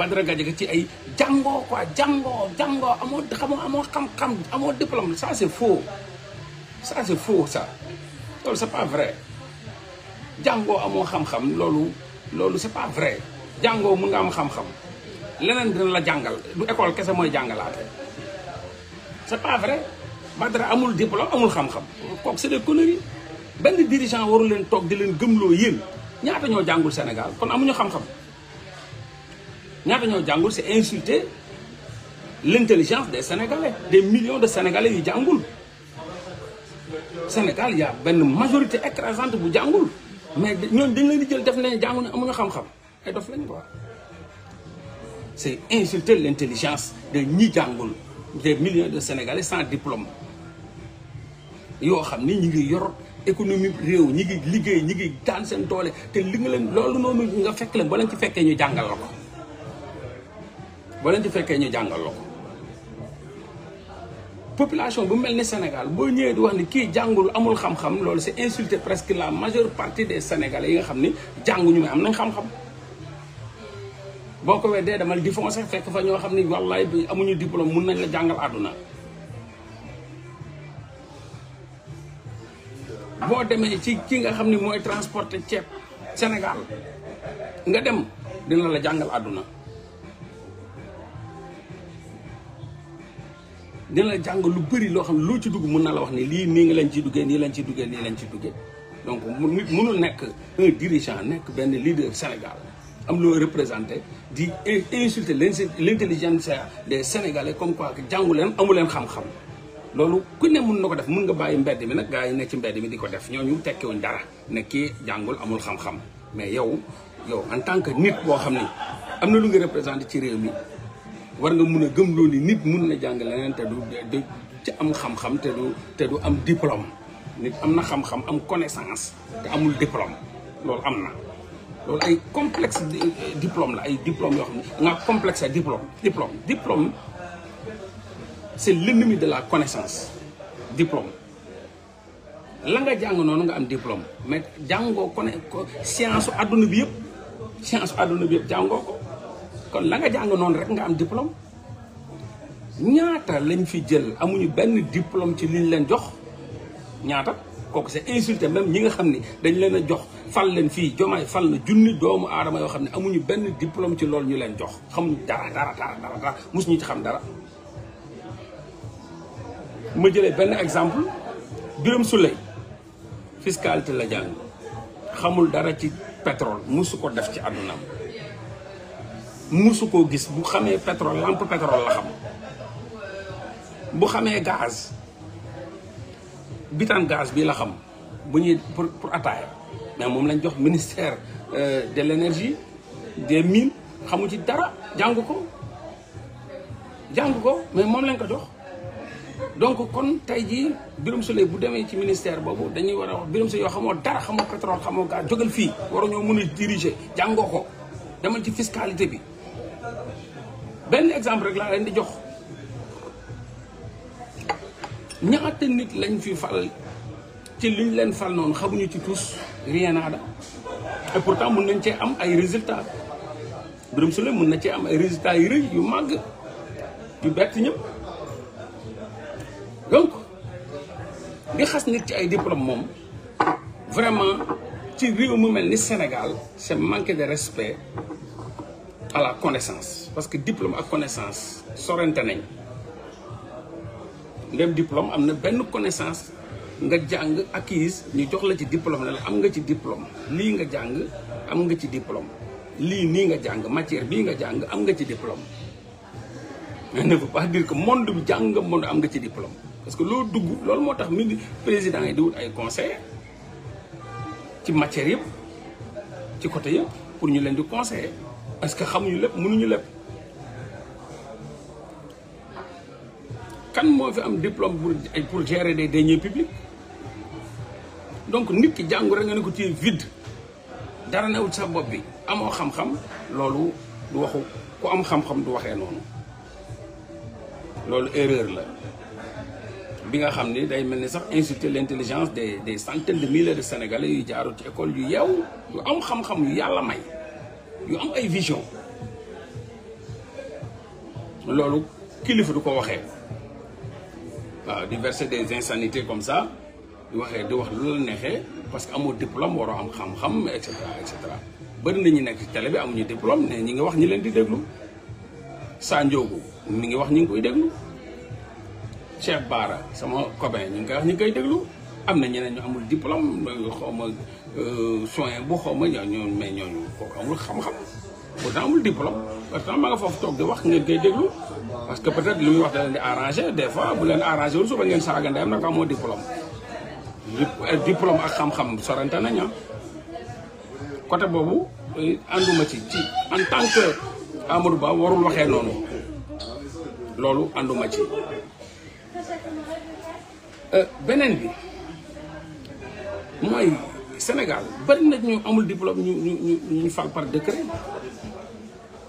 Badara Gadiaga ci ay jàngoo quoi jàngoo amoo xam-xam amoo diplôme ça c'est faux ça loolu c'est pas vrai jàngoo amoo xam-xam loolu c'est pas vrai jàngoo mun nga am xam-xam leneen dina la jàngal du école kese mooy jàngalaate c'est pas vrai Badara amul diplôme amul xam-xam kooku c'est des conneries benn dirigeant waru leen toog di leen gëmloo yéen ñaata ñoo jàngul Sénégal kon amuñu xam-xam ñaata ñoo jàngul c'est insulter l'intelligence des Sénégalais des millions de Sénégalais yu jàngul Sénégal y a benn majorité écrasante bu jàngul mais ñooñu dañ leen di jël def nañ jànguñu amuñu xam-xam ay dof lañ quoi c'est insulter l'intelligence de ñi jàngul des millions de Sénégalais sans diplôme yoo xam ni ñi ngi yor économie réew ñi ngi liggéey ñi ngi daan seen doole te li nga leen loolu noonu nga fekk leen ba leen ci fekkee ñu jàngal la ko ba leen ci fekkee ñu jàngal la ko population bu mel ni Sénégal boo ñëwee di wax ni kii jàngul amul xam-xam loolu c'est insulter presque la majeure partie des Sénégalais yi nga xam ni jànguñu mais am nañ xam-xam boo ko weddee demal di foncer fekk fa ñoo xam ni wallaay bi amuñu diplôme mun nañ la jàngal àdduna boo demee ci ki nga xam ni mooy transporter ceeb Sénégal nga dem dina la jàngal àdduna dina la jàngal lu bëri loo xam ne loo ci dugg mun na la wax ni lii nii nga leen ciy duggee nii lañ ciy duggee nii lañ ciy duggee donc nit mënul nekk un dirigeant nekk benn leader Sénégal am loo représenté di insulter l'intelligence des Sénégalais comme quoi que jàngu leen amu leen xam-xam loolu ku ne mun na ko def mun nga bàyyi mbedd mi nag gars yi nekk ci mbedd mi di ko def ñooñu tekkiwuñ dara ne kii jàngul amul xam-xam mais yow en tant que nit boo xam ne am na lu nga représenté ci réew mi war nga mun a gëm loolu nit mun na jàng leneen te du ci am xam-xam te du am diplôme nit am na xam-xam am connaissance te amul diplôme loolu am na loolu ay complexe diplôme la ay diplôme yoo xam ne nga complexe diplôme c'est l'ennemi de la connaissance diplôme la nga jàng noonu nga am diplôme mais jàngoo science su adduna bi yëpp jàngoo ko kon la nga jàng noonu rek nga am diplôme ñaata lañ fi jël amuñu benn diplôme ci liñ leen jox ñaata kooku c'est insulté même ñi nga xam ni dañ leen a jox fal leen fii Diomaye fal na junni doomu aadama yoo xam ne amuñu benn diplôme ci loolu ñu leen jox xamuñu dara mosuñu ci xam dara. ma jëlee benn exemple Birame Souleye fiscalité la jàng xamul dara ci pétrole musu ko def ci àddunaam musu koo gis bu xamee pétrole lampe pétrole la xam bu xamee gaz bitan gaz bi la xam bu ñuy pour ataaya mais moom lañ jox ministère de l'énergie des mines xamu ci dara jàng ko mais moom lañ ko jox donc kon tey jii Birame Souleye bu demee ci ministère boobu dañuy war a wax Birame Souleye yoo xamoo dara xamoo pétrole xamoo gaz jógal fii waruñoo mën a diriger jàngoo ko demal ci fiscalité bi benn exemple rek laa leen di jox ñaata nit lañ fi fal ci liñ leen fal noonu xamuñu ci tous rien nada et pourtant mun nañ cee am ay résultats Birame Souleye mun na cee am ay résultats yu rëy yu màgg yu bett ñëpp donc di xas nit ci ay diplôme moom vraiment ci réew mu mel ni Sénégal c'est manquer de respect à la connaissance parce que diplôme ak connaissance sorante nañ ndem diplôme am na benn connaissance nga jàng acquise ñu jox la ci diplôme ne la am nga ci diplôme lii nga jàng am nga ci diplôme lii nii nga jàng matière bii nga jàng am nga ci diplôme mais ne veut pas dire que monde bi jàng nga monde am nga ci diplôme parce que loo dugg loolu moo tax mi président yi di wut ay conseillers ci matière yëpp ci côté yëpp pour ñu leen di conseiller parce que xamuñu lépp mënuñu lépp kan moo fi am diplôme pour gérer des deniers publics donc nit ki jàngu rek nga ne ko ci vide dara newul sa bopp bi amoo xam-xam loolu du waxu ku am xam-xam du waxee noonu loolu erreur la bi nga xam ni day mel ni sax insulter l'intelligence des centaines de milliers de Sénégalais yu jaarul ci école yu yeew yu am xam-xam yu yàlla may yu am ay vision loolu kilifa du ko waxee waaw di verser des insanités comme ça di waxee di wax lu la neexee parce que amoo diplôme waroo am xam-xam et cetera et cetera bëri na ñu nekk ci télé bi amuñu diplôme ne ñi ngi wax ñi leen di déglu Sa Ndiogou mi ngi wax ñi ngi koy déglu Cheikh Bara sama copain ñu ngi koy wax ñi ngi koy déglu am na ñeneen ñu amul diplôme xaw ma soin bu xaw ma ñooñu mais ñooñu kooku amul xam-xam pourtant amul diplôme pourtant ma nga foofu toog di wax ngeen koy déglu parce que peut-être li muy wax da leen di arrangé des fois bu leen arrangé wul suba ngeen saaga ndeyam nag amoo diplôme diplôme ak xam-xam sorante nañ côté boobu ànduma ci en tant que Amadou Ba warul waxee noonu loolu ànduma ci beneen bi mooy Sénégal bari na ñu amul diplôme ñu fal par décret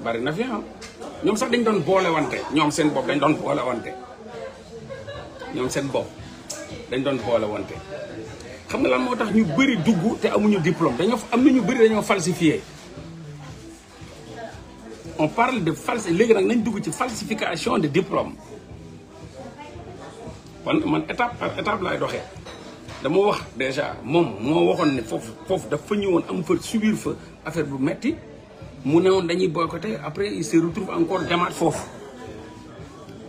bari na fi ñoom sax dañ doon boole wante ñoom seen bopp dañ doon boole wante ñoom seen bopp dañ doon boole wante xam nga lan moo tax ñu bëri dugg te amuñu diplôme dañoo am na ñu bëri dañoo falsifié on parle de léegi nag nañ dugg ci falsification de diplôme man étape par étape laay doxee dama wax déjà moom moo waxoon ne foofu dafa ñëwoon am fa subir fa affaire bu metti mu ne woon dañuy boycotté après il se retrouve encore demaat foofu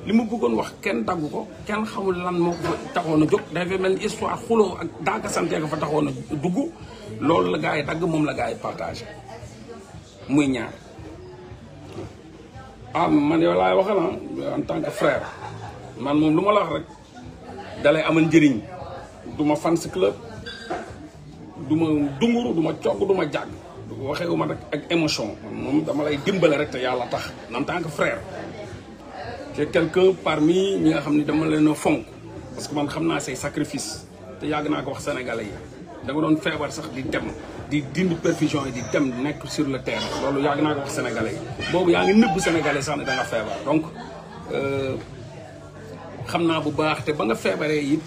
li mu bëggoon wax kenn daggu ko kenn xamul lan moo ko fa taxoon a jóg dafay mel ni histoire xuloo ak daaka santee ko fa taxoon a dugg loolu la gars yi dagg moom la gars yi partagé muy ñaar man yow laay waxal en tant que frère man moom lu ma la wax rek dalay amal njëriñ du ma fans club du ma dunguru du ma cogg du ma jàgg waxewu ma rek ak émotion moom dama lay dimbale rek te yàlla tax en tant que frère c'est quelqu'un parmi ñi nga xam ne dama leen a fonk parce que man xam naa say sacrifice te yàgg naa ko wax sénégalais yi da nga doon feebar sax di dem di dindi perfusion yi di dem nekk sur le terrain loolu yàgg naa ko wax sénégalais yi boobu yaa ngi nëbb sénégalais sax ne da nga feebar donc xam naa bu baax te ba nga feebaree it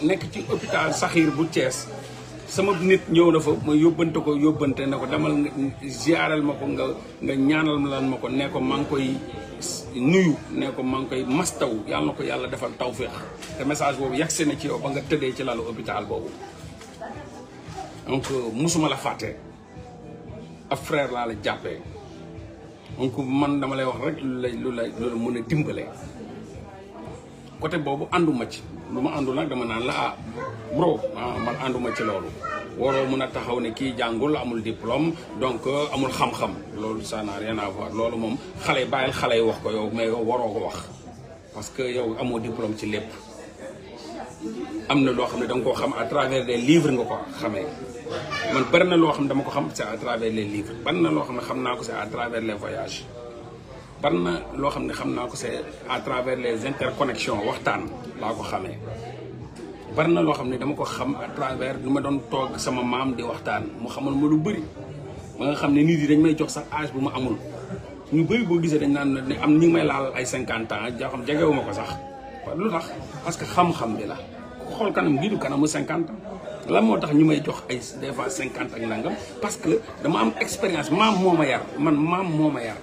nekk ci hôpital Sakhir bu Thiès sama nit ñëw na fa ma yóbbante ne ko demal nga ziaral ma ko nga ñaanal lan ma ko ne ko maa ngi koy nuyu ne ko maa ngi koy mastaw yàlla na ko yàlla defal tawféex te message boobu yegsi na ci yow ba nga tëddee ci lalu hôpital boobu donc musuma la fàtte ab frère laa la jàppee donc man dama lay wax rek lu la mën a dimbale côté boobu ànduma ci lu ma àndul nag dama naan la bro man ànduma ci loolu waroo mën a taxaw ne kii jàngul amul diplôme donc amul xam-xam loolu ça n'a rien à voir loolu moom xale bàyyil xale yi wax ko yow mais yow waroo ko wax parce que yow amoo diplôme ci lépp am na loo xam ne da nga koo xam à travers des livres nga ko xamee man bari na loo xam ne dama ko xam c'est à travers les livres bari na loo xam ne xam naa ko c'est à travers les voyages bari na loo xam ne xam naa ko c'est à travers les interconnexions waxtaan laa ko xamee bari na loo xam ne dama ko xam à travers lu ma doon toog sama maam di waxtaan mu xamal ma lu bëri ba nga xam ne nit yi dañ may jox sax âge bu ma amul ñu bëri boo gisee dañ naan ne am ñi ngi may laal ay 50 ans joo xam jegewu ma ko sax lu tax parce que xam-xam bi la xool kanam gi du kanamu 50 ans lan moo tax ñu may jox ay des fois 50 ak nangam parce que dama am expérience maam moo ma yar man maam moo ma yar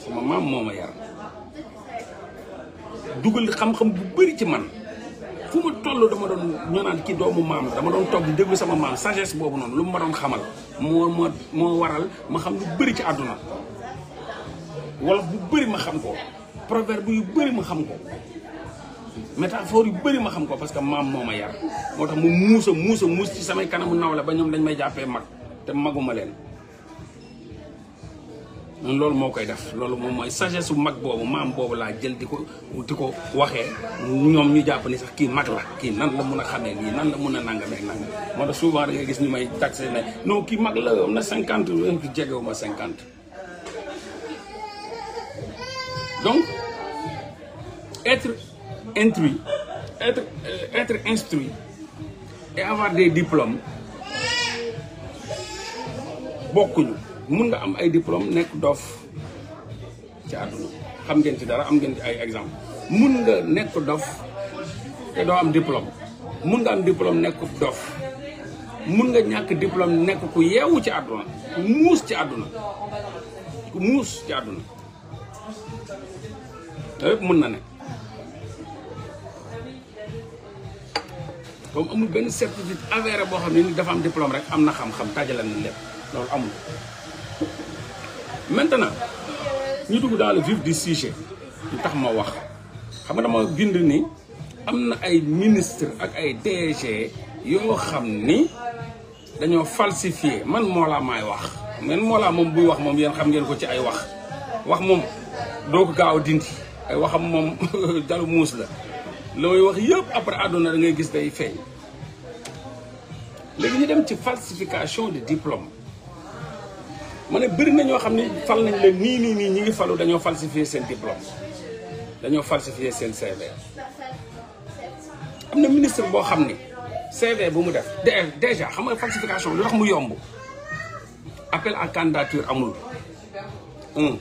sama maam moo ma yar dugal xam-xam bu bëri ci man fu ma toll dama doon ñoo naan kii doomu maam dama doon toog di déglu sama maam sagesse boobu noonu lu ma doon xamal moo waral ma xam lu bëri ci àdduna wolof bu bëri ma xam ko proverbe yu bëri ma xam ko métaphore yu bëri ma xam ko parce que maam moo ma yar moo tax mu muus ci samay kanamu nawle ba ñoom dañ may jàppee mag te maguma leen loolu moo koy def loolu moom mooy sagesse su mag boobu maam boobu laa jël di ko waxee ñoom ñu jàpp ni sax kii mag la kii nan la mun a xamee lii nan la mun a nangamee nangam moo tax souvent da ngay gis ñu may taxé ne non kii mag la am na 50 jegewu ma 50 donc être instruit et avoir des diplômes bokkuñu mun nga am ay diplôme nekk dof ci àdduna xam ngeen ci dara am ngeen ci ay exemple mun nga nekk dof te doo am diplôme mun nga am diplôme nekk dof mun nga ñàkk diplôme nekk ku yeewu ci àdduna ku muus ci àdduna loolu yëpp mën na ne comme amul benn certitude avéré boo xam ne ni dafa am diplôme rek am na xam-xam tàjjale na lépp loolu amul. maintenant ñu dugg dans le vif du sujet lu tax ma wax xam nga dama bind ni am na ay ministre ak ay DG yoo xam ni dañoo falsifié man Mollah maay wax man Mollah moom buy wax moom yéen xam ngeen ko ci ay wax moom doo ko gaaw a dindi ay waxam moom jalu muus la looy wax yëpp après àdduna da ngay gis day feeñ. léegi ñu dem ci falsification de diplôme ma ne bëri na ñoo xam ne fal nañ leen nii ñi ngi falu dañoo falsifier seen diplôme dañoo falsifier seen CV. am na ministre boo xam ne CV bu mu def déjà xam nga falsification lu tax mu yomb appel à candidature amul 1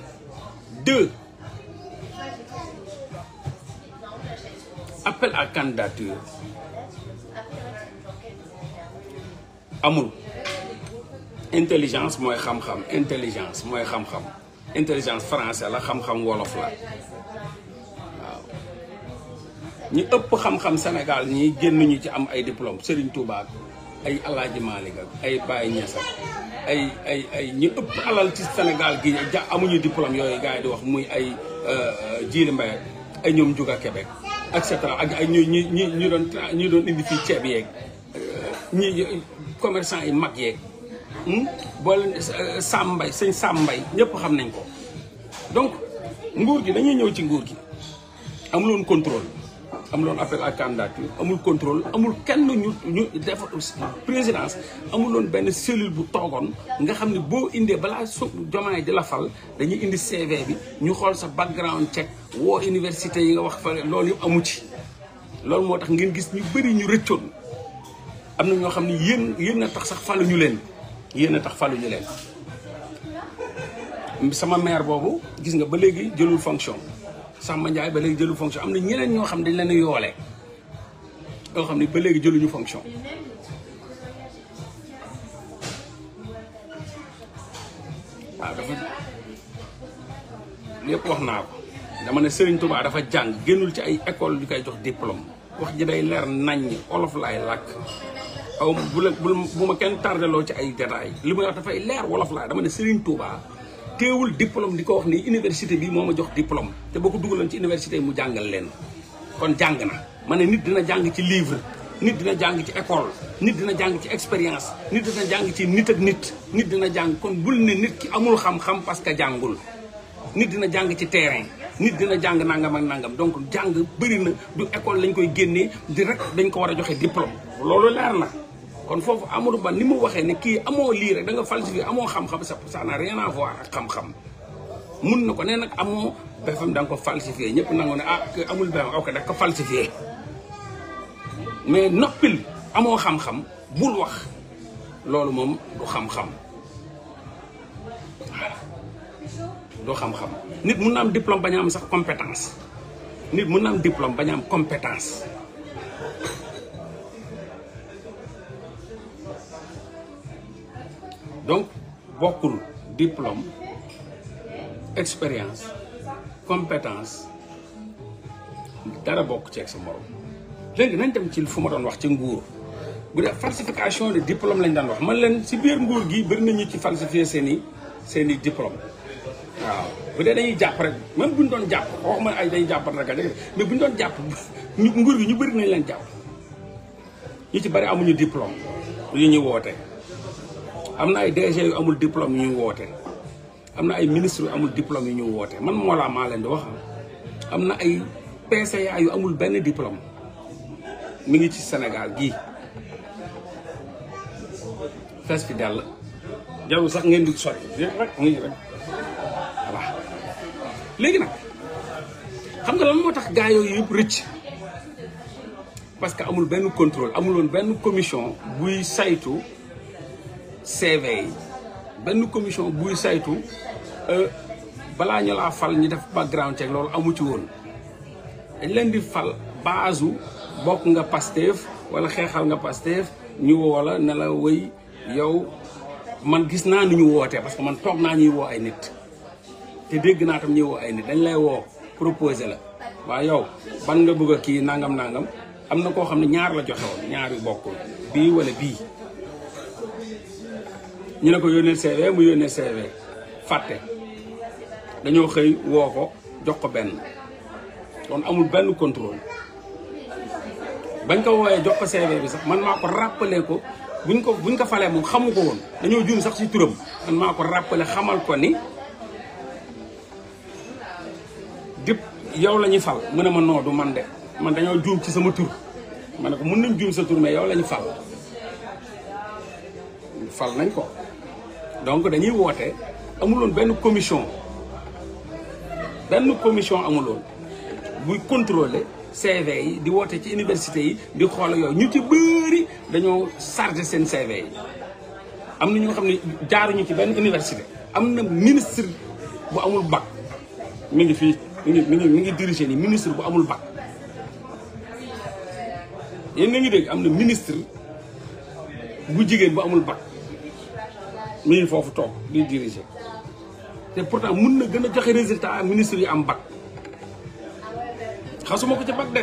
2 appel à candidature amul intelligence mooy xam-xam intelligence français la xam-xam wolof la waaw ñi ëpp xam-xam Sénégal ñi génn ñu ci am ay diplôme Serigne Touba ay Alaaji Malick ak ay Baye Niass ak ay ñi ëpp alal ci Sénégal gi amuñu diplôme yooyu gars yi di wax muy ay Djily Mbaye ay ñoom Juga Québec et cetera ak ay ñu doon indi fii ceeb yeeg ñi commerçant yi mag yeeg boole Sambay sëñ Sambay ñëpp xam nañ ko. donc nguur gi dañuy ñëw ci nguur gi amuloon contrôle amuloon appel à candidature amul contrôle amul kenn ñu def présidence amuloon benn cellule bu toogoon nga xam ne boo indee balaa Diomaye di la fal dañuy indi CV bi ñu xool sa background check woo université yi nga wax fa loolu yëpp amu ci. loolu moo tax ngeen gis ñu bëri ñu rëccoon am na ñoo xam ne yéen a tax sax faluñu leen sama maire boobu gis nga ba léegi jëlul fonction Samba Ndiaye ba léegi jëlul fonction am na ñeneen ñoo xam ne dañ leen a yoole yoo xam ne ba léegi jëluñu fonction. waaw dafa lépp wax naa ko dama ne Serigne Touba dafa jàng génnul ci ay école yu koy jox diplôme wax ji day leer naññ olof laay làkk. aw bu ma kenn tardeloo ci ay détails li may wax dafay leer wolof laa dama ne Serigne Touba teewul diplôme di ko wax ni université bi moo ma jox diplôme te boo ko dugaloon ci université mu jàngal leen kon jàng na. ma ne nit dina jàng ci livre nit dina jàng ci école nit dina jàng ci expérience nit dina jàng ci nit ak nit dina jàng kon bul ne nit ki amul xam-xam parce que jàngul. nit dina jàng ci terrain nit dina jàng nangam ak nangam donc jàng bëri na du école lañ koy génnee di rek dañ ko war a joxe diplôme loolu leer na. kon foofu Amadou Ba ni mu waxee ne kii amoo lii rek da nga falsifié amoo xam-xam ça n'a rien à voir ak xam-xam mun na ko nee nag amoo BFM da nga ko falsifié ñëpp nangu ne amul BFM ok da nga ko falsifié mais noppil amoo xam-xam bul wax loolu moom du xam-xam du xam-xam nit mun na am diplôme bañ a am sax compétence nit mun na am diplôme bañ a am compétence. donc bokkul diplôme expérience compétence dara bokk ci ak sa morom léegi nañ dem ci fu ma doon wax ci nguur bu dee falsification de diplôme lañ daan wax man leen si biir nguur gi bëri nañu ci falsifier seen i diplôme waaw bu dee dañuy jàpp rek même bu ñu doon jàpp waxuma ay dañuy jàpp rek mais bu ñu doon jàpp nguur gi ñu bëri nañ leen jàpp ñu ci bëri amuñu diplôme yu ñuy woote. am na ay DG yu amul diplôme yu ñu woote am na ay ministres yu amul diplôme yu ñu woote man Mollah maa leen di wax am na ay PCA yu amul benn diplôme mi ngi ci Sénégal gii fees fi dell jarul sax ngeen di sori rek mu ngi rek voilà. léegi nag xam nga lan moo tax gaa yooyu yëpp rëcc parce que amul benn contrôle amuloon benn commission buy saytu. CV yi benn commission buy saytu balaa ñu laa fal ñu def background check loolu amu ci woon dañ leen di fal base bokk nga Pastef wala xeexal nga Pastef ñu woo la ne la wëy yow man gis naa ni ñu wootee parce que man toog naa ñuy woo ay nit te dégg naa tam ñuy woo ay nit dañ lay woo proposé la waaw yow ban nga bëgg a kii nangam nangam am na koo xam ne ñaar la joxe woon ñaar yu bokkul bii wala bii ñu ne ko yónnee CV mu yónnee CV fàtte dañoo xëy woo ko jox ko benn kon amul benn contrôle bañ ko woowee jox ko CV bi sax man maa ko rappelé ko buñ ko falee moom xamu ko woon dañoo juum sax ci turam man maa ko rappelé xamal ko ni dip yow la ñuy fal mu ne ma non du man de man dañoo juum ci sama tur ma ne ko mën nañ juum sa tur mais yow la ñu fal nañ ko donc dañuy woote amuloon benn commission amuloon buy contrôler CV yi di woote ci université yi di xool yooyu ñu ci bëri dañoo chargé seen CV yi am na ñoo xam ne jaaruñu ci benn université am na ministre bu amul bac mi ngi fii mi ngi dirigé ni ministre bu amul bac yéen na ngi dégg am na ministre bu jigéen bu amul bac mi ngi foofu toog di dirigé te pourtant mun na gën a joxe résultat ministre yi am bac xasuma ko ci bac de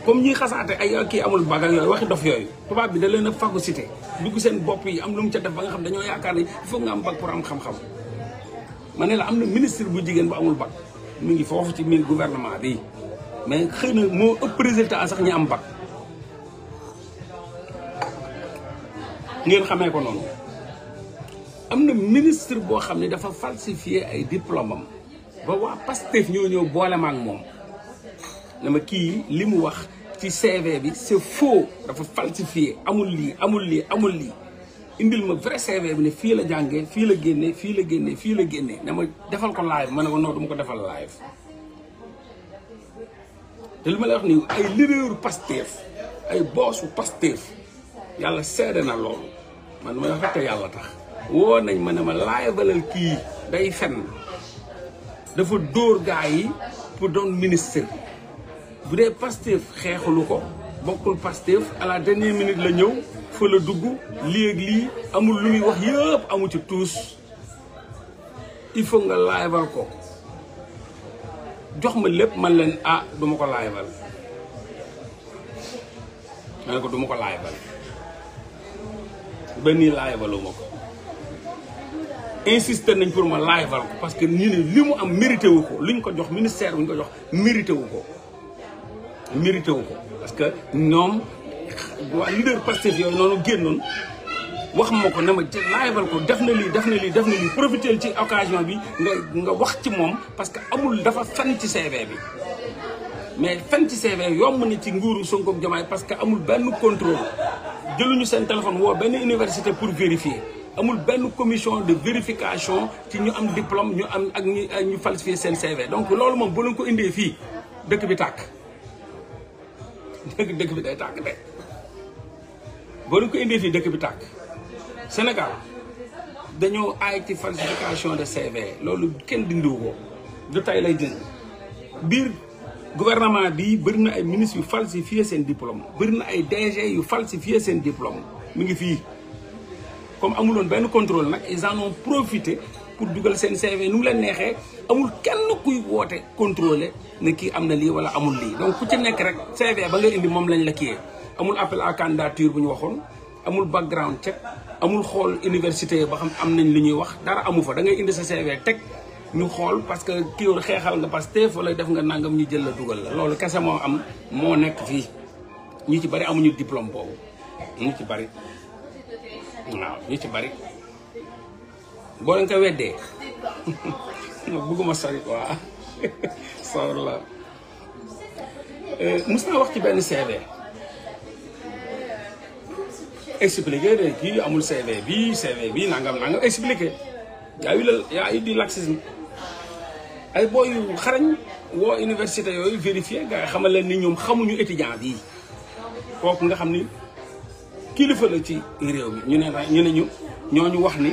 comme ñi xasaate ay kii amul bac ak yooyu waxi dof yooyu tubaab bi da leen a phagocyté dugg seen bopp yi am lu mu ca def ba nga xam dañoo yaakaar ni il faut nga am bac pour am xam-xam ma ne la am na ministre bu jigéen bu amul bac mu ngi foofu ci biir gouvernement bi mais xëy na moo ëpp résultat sax ñi am bac ngeen xamee ko noonu am na ministre boo xam ne dafa falsifié ay diplôme am ba waa Pastef ñoo ñëw boole ma ak moom ne ma kii li mu wax ci CV bi c'est faux dafa falsifié amul lii amul lii amul lii indil ma vrai CV bi ne fii la jàngee fii la génnee fii la génnee fii la génnee ne ma defal ko live ma ne ko non du ma ko defal live te li ma lay wax nii ay leaderu Pastef ay bossu Pastef yàlla seede na loolu man may wax te yàlla tax woo nañ ma ne ma livealal kii day fen dafa dóor gaa yi pour doon ministre bu dee Pastef xeexulu ko bokkul Pastef à la dernière minute la ñëw fa la dugg lii ak lii amul lu muy wax yëpp amu ci tuus il faut nga liveal ko jox ma lépp man leen ah duma ko liveal ma ne ko duma ko liveal ba nii livealuma ko insister nañ pour ma liveal ko parce que ñu ne li mu am mérité wu ko li ñu ko jox ministère bu ñu ko jox mérité wu ko parce que ñoom waa leader Pastef yooyu noonu génnoon wax ma ko ne ma liveal ko def na lii def na lii def na lii profité ci occasion bi nga wax ci moom parce que amul dafa fen ci CV bi mais fen ci CV yomb na ci nguuru Sonko ak Diomaye parce que amul benn contrôle jëluñu seen téléphone woo benn université pour vérifier amul benn commission de vérification ci ñu am diplôme ñu am ak ñu falsifier seen CV donc loolu moom bu leen ko indee fii dëkk bi tàkk dëkk bi day tàkk de boo leen ko indee fii dëkk bi tàkk Sénégal dañoo aay ci falsification de CV loolu kenn dindiwu ko du tey lay dindi biir gouvernement bi bëri na ay ministres yu falsifier seen diplôme bëri na ay DG yu falsifier seen diplôme mi ngi fii comme amuloon benn contrôle nag ils en ont profité pour dugal seen CV nu mu leen neexee amul kenn kuy woote contrôler ne kii am na lii wala amul lii donc ku ci nekk rek CV ba nga indi moom lañ la kiyee amul appel à candidature bu ñu waxoon amul background check amul xool université ba xam am nañ li ñuy wax dara amu fa da ngay indi sa CV teg ñu xool parce que kii woon xeexal nga Pastef wala def nga nangam ñu jël la dugal la loolu kese moo am moo nekk fii ñu ci bari amuñu diplôme boobu ñu ci bari waaw ñu ci bari boo leen ko weddee bëgguma sori quoi sawar la mos naa wax ci benn CV expliqué de kii amul CV bi nangam expliqué yaa eu du laxisme ay booy yu xarañ woo université yooyu vérifié gars yi xamal leen ni ñoom xamuñu étudiant bii kooku nga xam ni kilifa la ci réew mi ñu ne ñooñu wax ni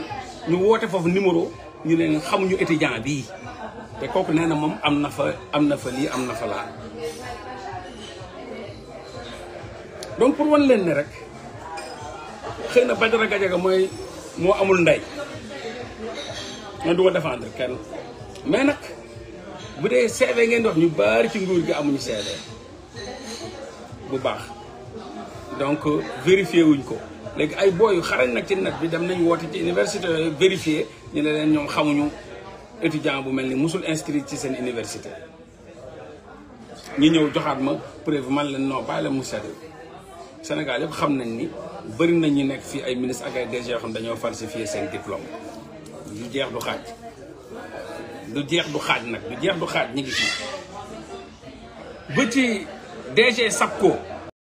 ñu woote foofu numéro ñu ne xamuñu étudiant bii te kooku nee na moom am na fa lii am na fa laa donc pour wan leen ne rek xëy na Badara Gadiaga moo amul ndey man du ma défendre kenn mais nag bu dee CV ngeen di wax ñu bari ci nguur gi amuñu CV bu baax donc vérifié wuñ ko léegi ay booy yu xarañ nag ci net bi dem nañ woote ci université vérifié ñu ne leen ñoom xamuñu étudiant bu mel ni musul inscrit ci seen université ñu ñëw joxaat ma preuve man leen non bàyyi la mu sedd Sénégal yëpp xam nañ ni bëri nañ ñu nekk fii ay ministre ak ay DG yoo xam dañoo falsifié seen diplôme du jeex du xaaj du jeex du xaaj nag du jeex du xaaj ñu ngi fii ba ci DG SAPCO